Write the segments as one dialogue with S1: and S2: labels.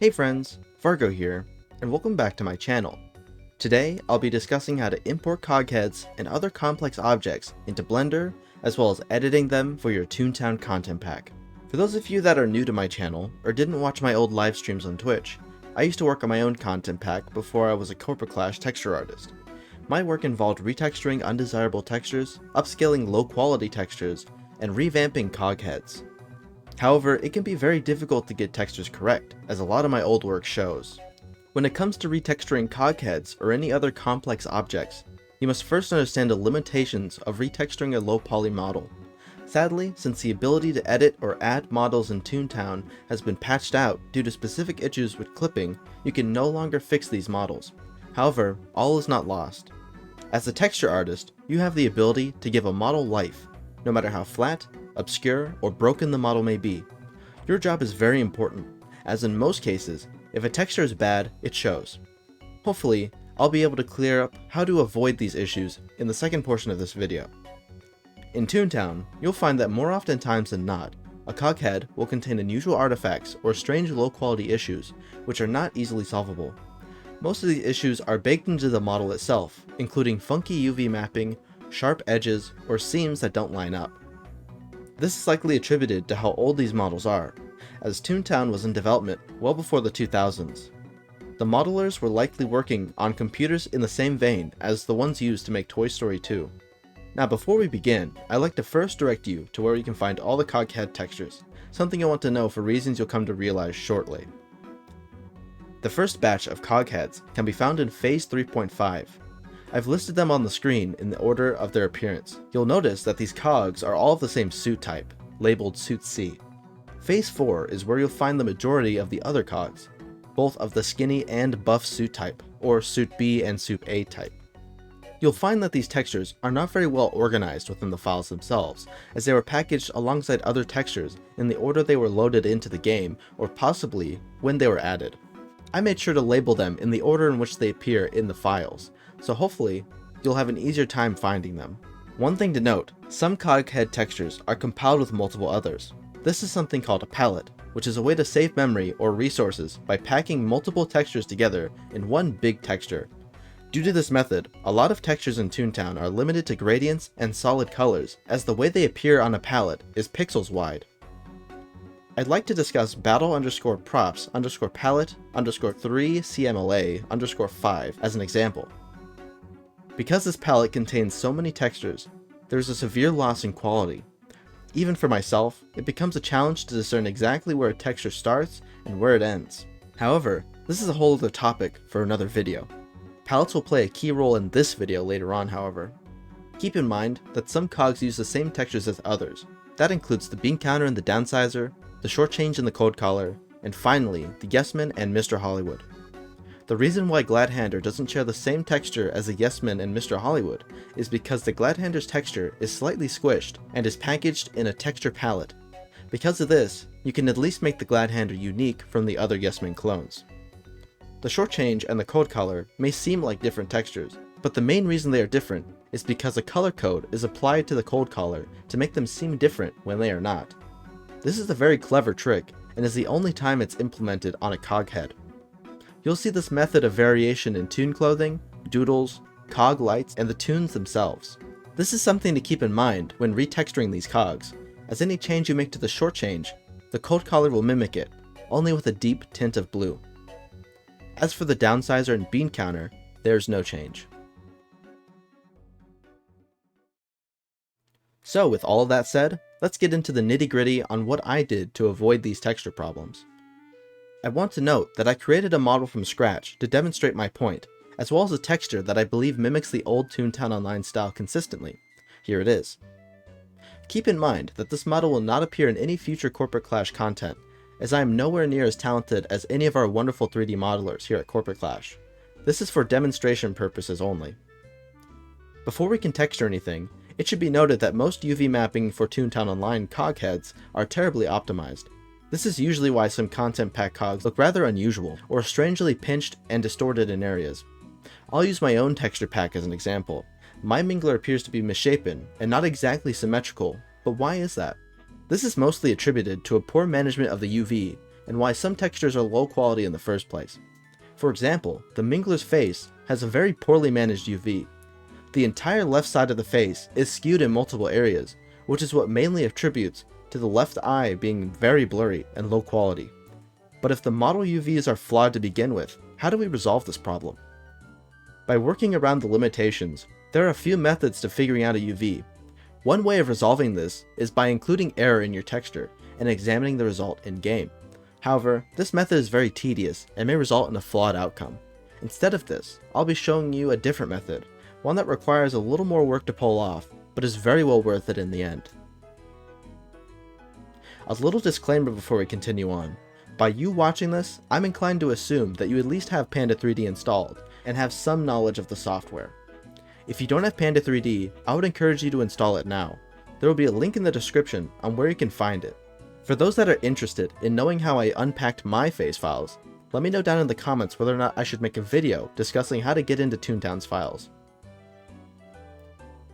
S1: Hey friends, Fargo here, and welcome back to my channel. Today, I'll be discussing how to import COG heads and other complex objects into Blender, as well as editing them for your Toontown content pack. For those of you that are new to my channel, or didn't watch my old live streams on Twitch, I used to work on my own content pack before I was a Corporate Clash texture artist. My work involved retexturing undesirable textures, upscaling low-quality textures, and revamping COG heads. However, it can be very difficult to get textures correct, as a lot of my old work shows. When it comes to retexturing COG heads or any other complex objects, you must first understand the limitations of retexturing a low-poly model. Sadly, since the ability to edit or add models in Toontown has been patched out due to specific issues with clipping, you can no longer fix these models. However, all is not lost. As a texture artist, you have the ability to give a model life, no matter how flat, obscure, or broken the model may be. Your job is very important, as in most cases, if a texture is bad, it shows. Hopefully, I'll be able to clear up how to avoid these issues in the second portion of this video. In Toontown, you'll find that more often times than not, a COG head will contain unusual artifacts or strange low-quality issues, which are not easily solvable. Most of these issues are baked into the model itself, including funky UV mapping, sharp edges, or seams that don't line up. This is likely attributed to how old these models are, as Toontown was in development well before the 2000s. The modelers were likely working on computers in the same vein as the ones used to make Toy Story 2. Now before we begin, I'd like to first direct you to where you can find all the COG head textures, something you'll want to know for reasons you'll come to realize shortly. The first batch of COG heads can be found in Phase 3.5. I've listed them on the screen in the order of their appearance. You'll notice that these cogs are all of the same suit type, labeled Suit C. Phase 4 is where you'll find the majority of the other cogs, both of the skinny and buff suit type, or Suit B and Suit A type. You'll find that these textures are not very well organized within the files themselves, as they were packaged alongside other textures in the order they were loaded into the game, or possibly when they were added. I made sure to label them in the order in which they appear in the files, so hopefully, you'll have an easier time finding them. One thing to note, some COG head textures are compiled with multiple others. This is something called a palette, which is a way to save memory or resources by packing multiple textures together in one big texture. Due to this method, a lot of textures in Toontown are limited to gradients and solid colors, as the way they appear on a palette is pixels wide. I'd like to discuss battle_props_palette_3cmla_5 as an example. Because this palette contains so many textures, there is a severe loss in quality. Even for myself, it becomes a challenge to discern exactly where a texture starts and where it ends. However, this is a whole other topic for another video. Palettes will play a key role in this video later on, however. Keep in mind that some cogs use the same textures as others. That includes the bean counter and the downsizer, the short change in the code collar, and finally, the Yes Man and Mr. Hollywood. The reason why Gladhander doesn't share the same texture as the Yes Man and Mr. Hollywood is because the Gladhander's texture is slightly squished and is packaged in a texture palette. Because of this, you can at least make the Gladhander unique from the other Yes Man clones. The short change and the code color may seem like different textures, but the main reason they are different is because a color code is applied to the code collar to make them seem different when they are not. This is a very clever trick and is the only time it's implemented on a COG head. You'll see this method of variation in toon clothing, doodles, COG lights, and the toons themselves. This is something to keep in mind when retexturing these cogs, as any change you make to the short change, the code collar will mimic it, only with a deep tint of blue. As for the downsizer and bean counter, there's no change. So with all of that said, let's get into the nitty-gritty on what I did to avoid these texture problems. I want to note that I created a model from scratch to demonstrate my point, as well as a texture that I believe mimics the old Toontown Online style consistently. Here it is. Keep in mind that this model will not appear in any future Corporate Clash content, as I am nowhere near as talented as any of our wonderful 3D modelers here at Corporate Clash. This is for demonstration purposes only. Before we can texture anything, it should be noted that most UV mapping for Toontown Online COG heads are terribly optimized. This is usually why some content pack cogs look rather unusual, or strangely pinched and distorted in areas. I'll use my own texture pack as an example. My Mingler appears to be misshapen, and not exactly symmetrical, but why is that? This is mostly attributed to a poor management of the UV, and why some textures are low quality in the first place. For example, the Mingler's face has a very poorly managed UV. The entire left side of the face is skewed in multiple areas, which is what mainly attributes to the left eye being very blurry and low quality. But if the model UVs are flawed to begin with, how do we resolve this problem? By working around the limitations, there are a few methods to figuring out a UV. One way of resolving this is by including error in your texture and examining the result in-game. However, this method is very tedious and may result in a flawed outcome. Instead of this, I'll be showing you a different method, one that requires a little more work to pull off, but is very well worth it in the end. A little disclaimer before we continue on. By you watching this, I'm inclined to assume that you at least have Panda 3D installed and have some knowledge of the software. If you don't have Panda 3D, I would encourage you to install it now. There will be a link in the description on where you can find it. For those that are interested in knowing how I unpacked my phase files, let me know down in the comments whether or not I should make a video discussing how to get into Toontown's files.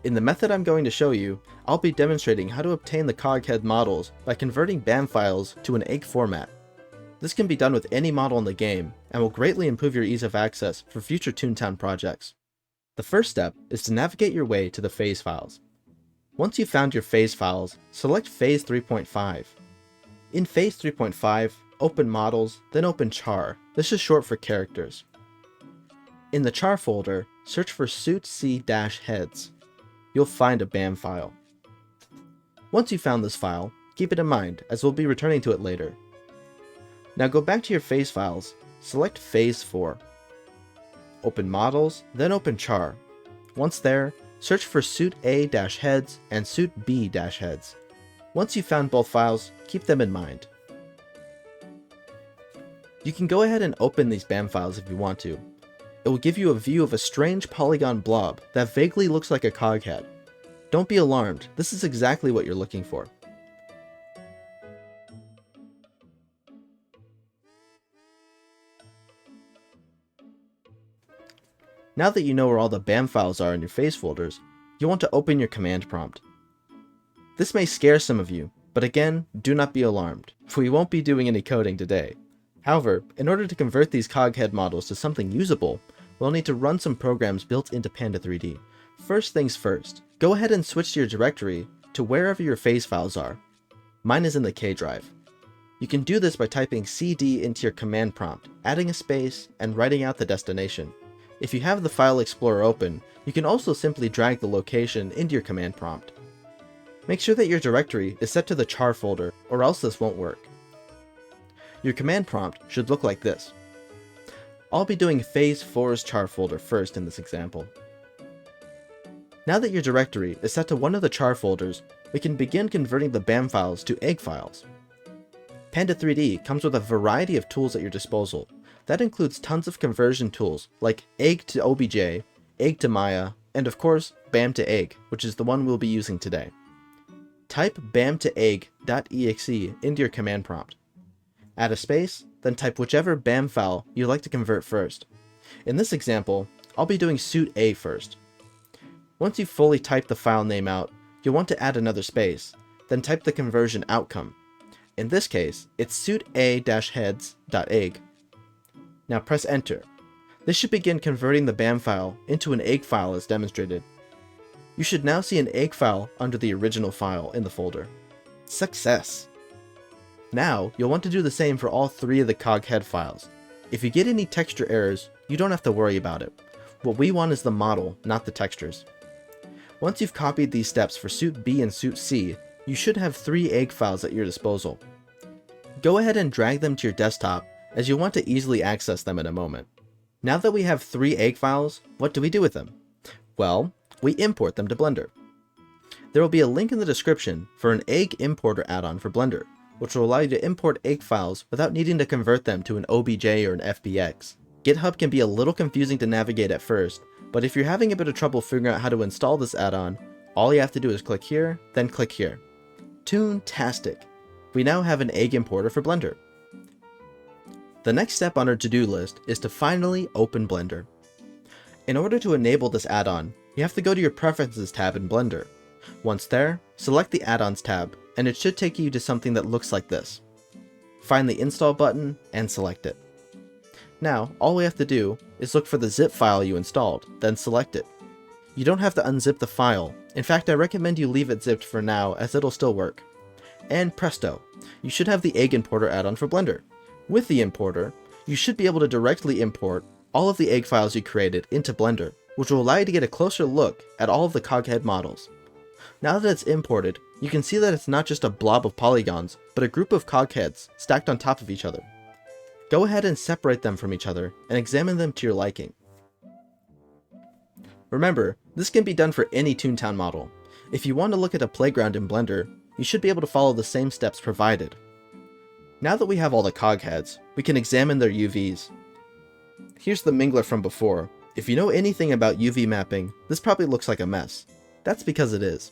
S1: In the method I'm going to show you, I'll be demonstrating how to obtain the COG head models by converting BAM files to an EG format. This can be done with any model in the game, and will greatly improve your ease of access for future Toontown projects. The first step is to navigate your way to the phase files. Once you've found your phase files, select phase 3.5. In phase 3.5, open models, then open char. This is short for characters. In the char folder, search for suit C-heads. You'll find a BAM file. Once you've found this file, keep it in mind as we'll be returning to it later. Now go back to your phase files, select phase 4. Open models, then open char. Once there, search for suit A-heads and suit B-heads. Once you've found both files, keep them in mind. You can go ahead and open these BAM files if you want to. It will give you a view of a strange polygon blob that vaguely looks like a COG head. Don't be alarmed, this is exactly what you're looking for. Now that you know where all the BAM files are in your phase folders, you'll want to open your command prompt. This may scare some of you, but again, do not be alarmed, for we won't be doing any coding today. However, in order to convert these COG head models to something usable, we'll need to run some programs built into Panda 3D. First things first, go ahead and switch your directory to wherever your phase files are. Mine is in the K drive. You can do this by typing cd into your command prompt, adding a space, and writing out the destination. If you have the File Explorer open, you can also simply drag the location into your command prompt. Make sure that your directory is set to the char folder, or else this won't work. Your command prompt should look like this. I'll be doing phase 4's char folder first in this example. Now that your directory is set to one of the char folders, we can begin converting the BAM files to EG files. Panda 3D comes with a variety of tools at your disposal. That includes tons of conversion tools like EG to OBJ, EG to Maya, and of course, BAM to EG, which is the one we'll be using today. Type bam to eg.exe into your command prompt. Add a space, then type whichever BAM file you'd like to convert first. In this example, I'll be doing suit A first. Once you've fully typed the file name out, you'll want to add another space, then type the conversion outcome. In this case, it's suit A-heads.eg. Now press enter. This should begin converting the BAM file into an EG file as demonstrated. You should now see an EG file under the original file in the folder. Success! Now, you'll want to do the same for all 3 of the COG head files. If you get any texture errors, you don't have to worry about it. What we want is the model, not the textures. Once you've copied these steps for suit B and suit C, you should have 3 EG files at your disposal. Go ahead and drag them to your desktop, as you'll want to easily access them in a moment. Now that we have 3 EG files, what do we do with them? Well, we import them to Blender. There will be a link in the description for an EG importer add-on for Blender, which will allow you to import EG files without needing to convert them to an OBJ or an FBX. GitHub can be a little confusing to navigate at first, but if you're having a bit of trouble figuring out how to install this add-on, all you have to do is click here, then click here. Toontastic! We now have an EG importer for Blender. The next step on our to-do list is to finally open Blender. In order to enable this add-on, you have to go to your Preferences tab in Blender. Once there, select the Add-ons tab, and it should take you to something that looks like this. find the install button, and select it. Now, all we have to do is look for the zip file you installed, then select it. You don't have to unzip the file. In fact, I recommend you leave it zipped for now, as it'll still work. And presto, you should have the egg importer add-on for Blender. With the importer, you should be able to directly import all of the egg files you created into Blender, which will allow you to get a closer look at all of the COG head models. Now that it's imported, you can see that it's not just a blob of polygons, but a group of COG heads stacked on top of each other. Go ahead and separate them from each other and examine them to your liking. Remember, this can be done for any Toontown model. If you want to look at a playground in Blender, you should be able to follow the same steps provided. Now that we have all the COG heads, we can examine their UVs. Here's the Mingler from before. If you know anything about UV mapping, this probably looks like a mess. That's because it is.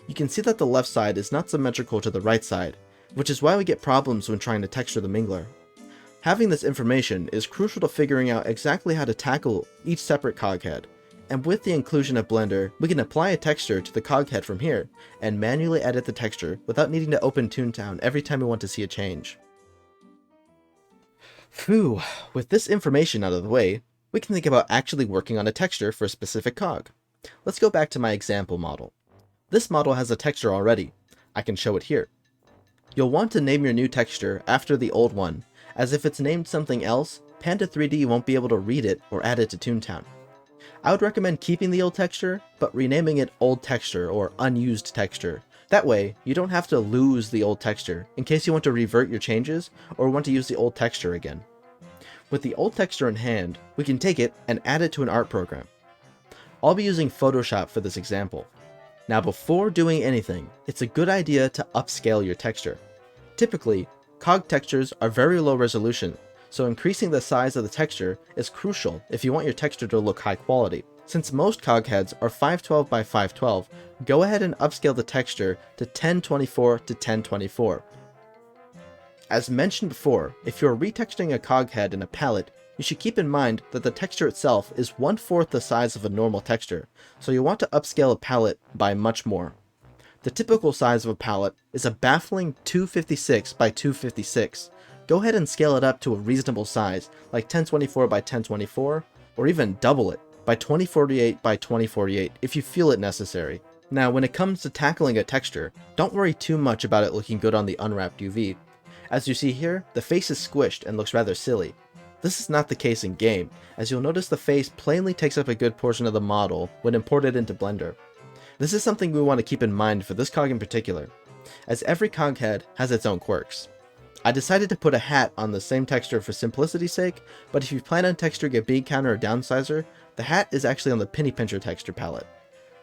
S1: You can see that the left side is not symmetrical to the right side, which is why we get problems when trying to texture the Mingler. Having this information is crucial to figuring out exactly how to tackle each separate COG head, and with the inclusion of Blender, we can apply a texture to the COG head from here, and manually edit the texture without needing to open Toontown every time we want to see a change. Phew, with this information out of the way, we can think about actually working on a texture for a specific COG. Let's go back to my example model. This model has a texture already. I can show it here. You'll want to name your new texture after the old one, as if it's named something else, Panda 3D won't be able to read it or add it to Toontown. I would recommend keeping the old texture, but renaming it old texture or unused texture. That way, you don't have to lose the old texture in case you want to revert your changes or want to use the old texture again. With the old texture in hand, we can take it and add it to an art program. I'll be using Photoshop for this example. Now before doing anything, it's a good idea to upscale your texture. Typically, COG textures are very low resolution, so increasing the size of the texture is crucial if you want your texture to look high quality. Since most COG heads are 512 by 512, go ahead and upscale the texture to 1024 to 1024. As mentioned before, if you're retexturing a COG head in a palette, you should keep in mind that the texture itself is 1/4 the size of a normal texture, so you'll want to upscale a palette by much more. The typical size of a palette is a baffling 256 by 256. Go ahead and scale it up to a reasonable size, like 1024 by 1024, or even double it by 2048 by 2048 if you feel it necessary. Now, when it comes to tackling a texture, don't worry too much about it looking good on the unwrapped UV. As you see here, the face is squished and looks rather silly. This is not the case in game, as you'll notice the face plainly takes up a good portion of the model when imported into Blender. This is something we want to keep in mind for this COG in particular, as every COG head has its own quirks. I decided to put a hat on the same texture for simplicity's sake, but if you plan on texturing a bead counter or downsizer, the hat is actually on the penny pincher texture palette.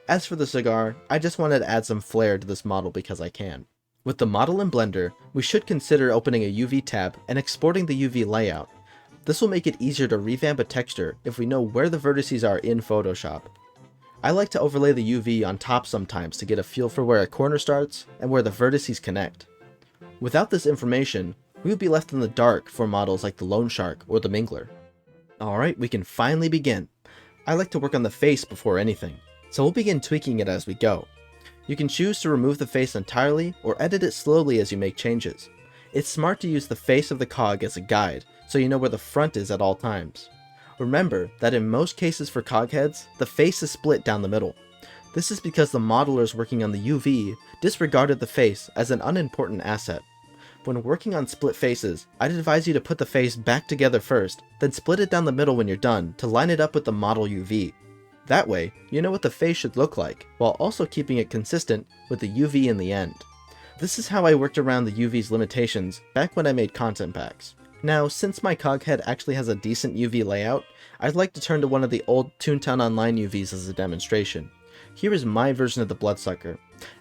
S1: As for the cigar, I just wanted to add some flair to this model because I can. With the model in Blender, we should consider opening a UV tab and exporting the UV layout. This will make it easier to revamp a texture if we know where the vertices are in Photoshop. I like to overlay the UV on top sometimes to get a feel for where a corner starts and where the vertices connect. Without this information, we would be left in the dark for models like the Lone Shark or the Mingler. Alright, we can finally begin. I like to work on the face before anything, so we'll begin tweaking it as we go. You can choose to remove the face entirely or edit it slowly as you make changes. It's smart to use the face of the COG as a guide, so you know where the front is at all times. Remember that in most cases for COG heads, the face is split down the middle. This is because the modelers working on the UV disregarded the face as an unimportant asset. When working on split faces, I'd advise you to put the face back together first, then split it down the middle when you're done to line it up with the model UV. That way, you know what the face should look like, while also keeping it consistent with the UV in the end. This is how I worked around the UV's limitations back when I made content packs. Now, since my COG head actually has a decent UV layout, I'd like to turn to one of the old Toontown Online UVs as a demonstration. Here is my version of the Bloodsucker.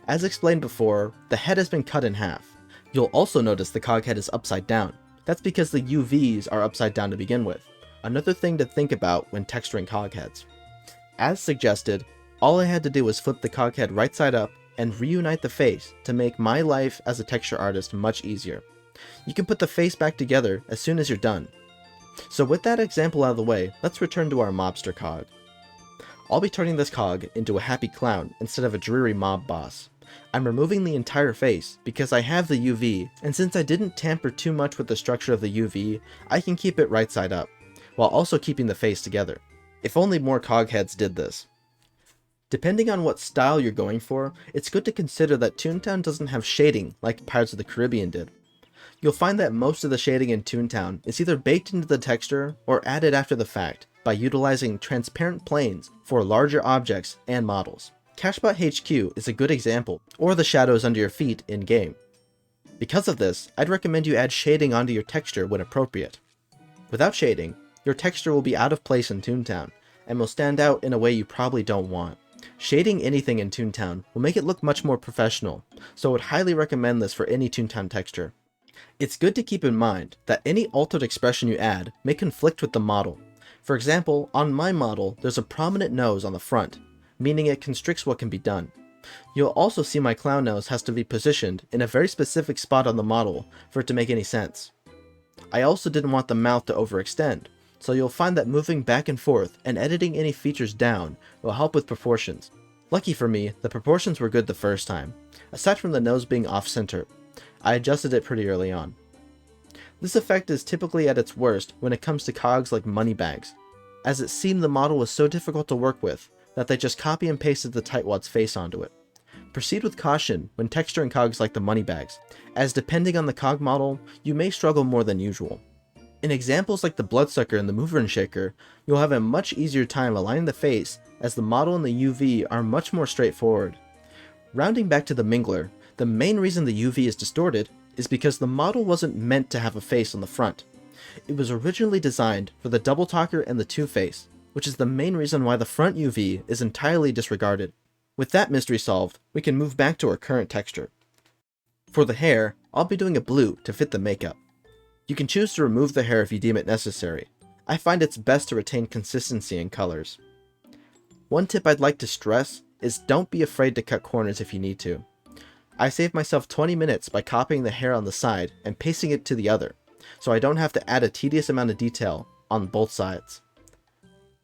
S1: As explained before, the head has been cut in half. You'll also notice the COG head is upside down. That's because the UVs are upside down to begin with. Another thing to think about when texturing COG heads. As suggested, all I had to do was flip the COG head right side up and reunite the face to make my life as a texture artist much easier. You can put the face back together as soon as you're done. So with that example out of the way, let's return to our mobster COG. I'll be turning this COG into a happy clown instead of a dreary mob boss. I'm removing the entire face because I have the UV, and since I didn't tamper too much with the structure of the UV, I can keep it right side up, while also keeping the face together. If only more COG heads did this. Depending on what style you're going for, it's good to consider that Toontown doesn't have shading like Pirates of the Caribbean did. You'll find that most of the shading in Toontown is either baked into the texture or added after the fact by utilizing transparent planes for larger objects and models. Cashbot HQ is a good example, or the shadows under your feet in-game. Because of this, I'd recommend you add shading onto your texture when appropriate. Without shading, your texture will be out of place in Toontown, and will stand out in a way you probably don't want. Shading anything in Toontown will make it look much more professional, so I would highly recommend this for any Toontown texture. It's good to keep in mind that any altered expression you add may conflict with the model. For example, on my model, there's a prominent nose on the front, meaning it constricts what can be done. You'll also see my clown nose has to be positioned in a very specific spot on the model for it to make any sense. I also didn't want the mouth to overextend, so you'll find that moving back and forth and editing any features down will help with proportions. Lucky for me, the proportions were good the first time, aside from the nose being off-center. I adjusted it pretty early on. This effect is typically at its worst when it comes to cogs like Moneybags, as it seemed the model was so difficult to work with that they just copy and pasted the tightwad's face onto it. Proceed with caution when texturing cogs like the Moneybags, as depending on the cog model, you may struggle more than usual. In examples like the Bloodsucker and the Mover and Shaker, you'll have a much easier time aligning the face as the model and the UV are much more straightforward. Rounding back to the Mingler, the main reason the UV is distorted is because the model wasn't meant to have a face on the front. It was originally designed for the Double Talker and the Two-Face, which is the main reason why the front UV is entirely disregarded. With that mystery solved, we can move back to our current texture. For the hair, I'll be doing a blue to fit the makeup. You can choose to remove the hair if you deem it necessary. I find it's best to retain consistency in colors. One tip I'd like to stress is don't be afraid to cut corners if you need to. I saved myself 20 minutes by copying the hair on the side and pasting it to the other, so I don't have to add a tedious amount of detail on both sides.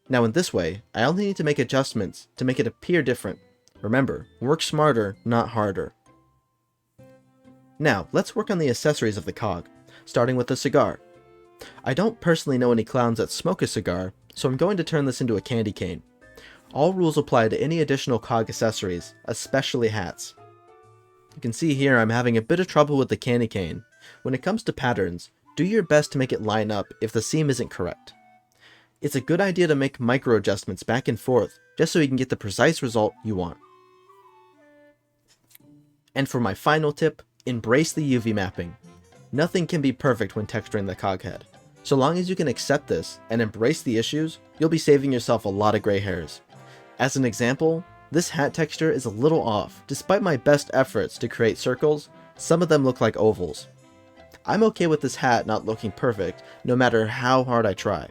S1: Now in this way, I only need to make adjustments to make it appear different. Remember, work smarter, not harder. Now, let's work on the accessories of the COG, starting with the cigar. I don't personally know any clowns that smoke a cigar, so I'm going to turn this into a candy cane. All rules apply to any additional COG accessories, especially hats. You can see here I'm having a bit of trouble with the candy cane. When it comes to patterns, do your best to make it line up if the seam isn't correct. It's a good idea to make micro adjustments back and forth, just so you can get the precise result you want. And for my final tip, embrace the UV mapping. Nothing can be perfect when texturing the COG head. So long as you can accept this and embrace the issues, you'll be saving yourself a lot of gray hairs. As an example, this hat texture is a little off. Despite my best efforts to create circles, some of them look like ovals. I'm okay with this hat not looking perfect, no matter how hard I try.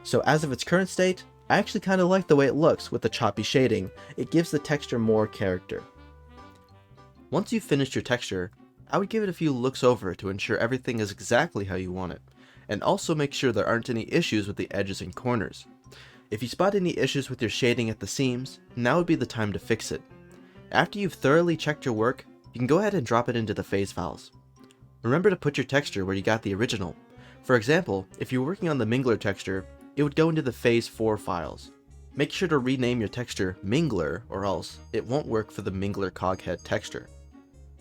S1: So as of its current state, I actually kind of like the way it looks with the choppy shading. It gives the texture more character. Once you've finished your texture, I would give it a few looks over to ensure everything is exactly how you want it, and also make sure there aren't any issues with the edges and corners. If you spot any issues with your shading at the seams, now would be the time to fix it. After you've thoroughly checked your work, you can go ahead and drop it into the phase files. Remember to put your texture where you got the original. For example, if you're working on the Mingler texture, it would go into the phase 4 files. Make sure to rename your texture Mingler, or else it won't work for the Mingler COG head texture.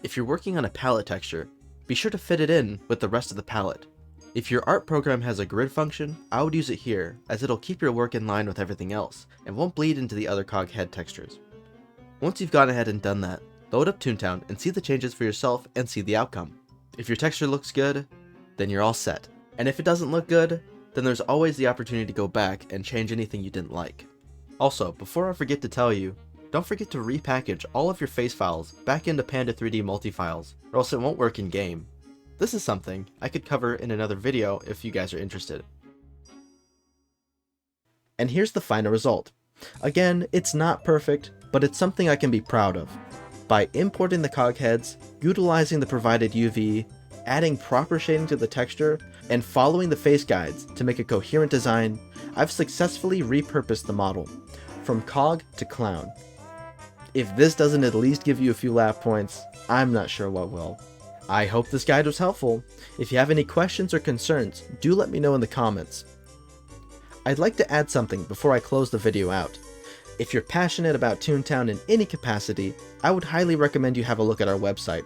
S1: If you're working on a palette texture, be sure to fit it in with the rest of the palette. If your art program has a grid function, I would use it here, as it'll keep your work in line with everything else, and won't bleed into the other COG head textures. Once you've gone ahead and done that, load up Toontown and see the changes for yourself and see the outcome. If your texture looks good, then you're all set. And if it doesn't look good, then there's always the opportunity to go back and change anything you didn't like. Also, before I forget to tell you, don't forget to repackage all of your face files back into Panda 3D multi-files, or else it won't work in-game. This is something I could cover in another video if you guys are interested. And here's the final result. Again, it's not perfect, but it's something I can be proud of. By importing the COG heads, utilizing the provided UV, adding proper shading to the texture, and following the face guides to make a coherent design, I've successfully repurposed the model, from COG to clown. If this doesn't at least give you a few laugh points, I'm not sure what will. I hope this guide was helpful. If you have any questions or concerns, do let me know in the comments. I'd like to add something before I close the video out. If you're passionate about Toontown in any capacity, I would highly recommend you have a look at our website.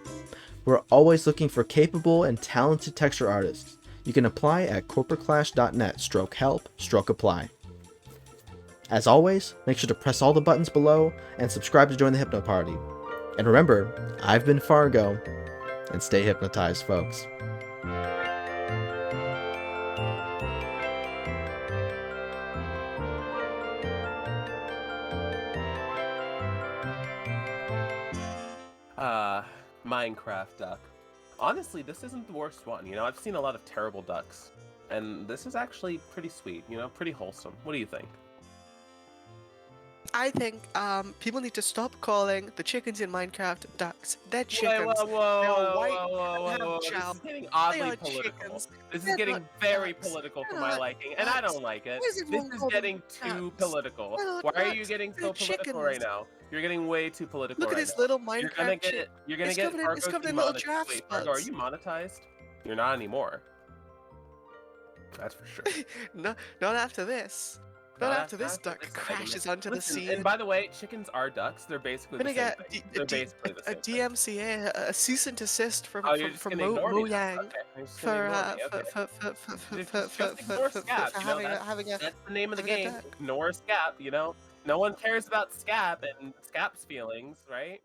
S1: We're always looking for capable and talented texture artists. You can apply at corporateclash.net/help/apply. As always, make sure to press all the buttons below and subscribe to join the Hypno Party. And remember, I've been Fargo, and stay hypnotized, folks.
S2: Minecraft duck. Honestly, this isn't the worst one. You know, I've seen a lot of terrible ducks, and this is actually pretty sweet. You know, pretty wholesome. What do you think?
S3: I think people need to stop calling the chickens in Minecraft ducks. They're chickens.
S2: Whoa, whoa,
S3: They're
S2: whoa,
S3: white
S2: whoa,
S3: and
S2: whoa, whoa.
S3: have chow.
S2: This is getting
S3: They
S2: oddly
S3: are
S2: political.
S3: chickens.
S2: This is
S3: They're
S2: getting
S3: not
S2: very
S3: ducks.
S2: political for
S3: They're
S2: my
S3: not
S2: liking, and I
S3: ducks.
S2: don't like it.
S3: Why is
S2: This
S3: everyone
S2: is
S3: call them
S2: getting too
S3: ducks?
S2: political.
S3: They're not
S2: Why are you
S3: ducks.
S2: getting
S3: They're
S2: so political right
S3: chickens.
S2: now? You're getting way too political
S3: Look at
S2: right
S3: his
S2: now.
S3: little
S2: You're gonna
S3: Minecraft
S2: get
S3: chick.
S2: you're gonna
S3: It's
S2: get
S3: covered in-
S2: Fargo
S3: it's covered in little
S2: demonetized.
S3: giraffe
S2: Wait, Fargo, are
S3: spots.
S2: you monetized? You're not anymore. That's for sure.
S3: No, not after this. Not after this duck
S2: this
S3: crashes
S2: segment.
S3: onto the
S2: Listen,
S3: scene.
S2: and by the way, chickens are ducks. They're basically
S3: We're
S2: the
S3: gonna
S2: same
S3: get
S2: thing. They're basically the
S3: a
S2: same thing.
S3: DMCA, a cease and desist from
S2: Oh, you're just gonna ignore
S3: Mo
S2: me now.
S3: Yang
S2: Okay, you're just gonna
S3: for
S2: ignore me. Just ignore Scap. You know,
S3: having a
S2: that's the name of the
S3: having a
S2: game.
S3: duck.
S2: Ignore Scap. You know, no one cares about Scap and Scap's feelings, right?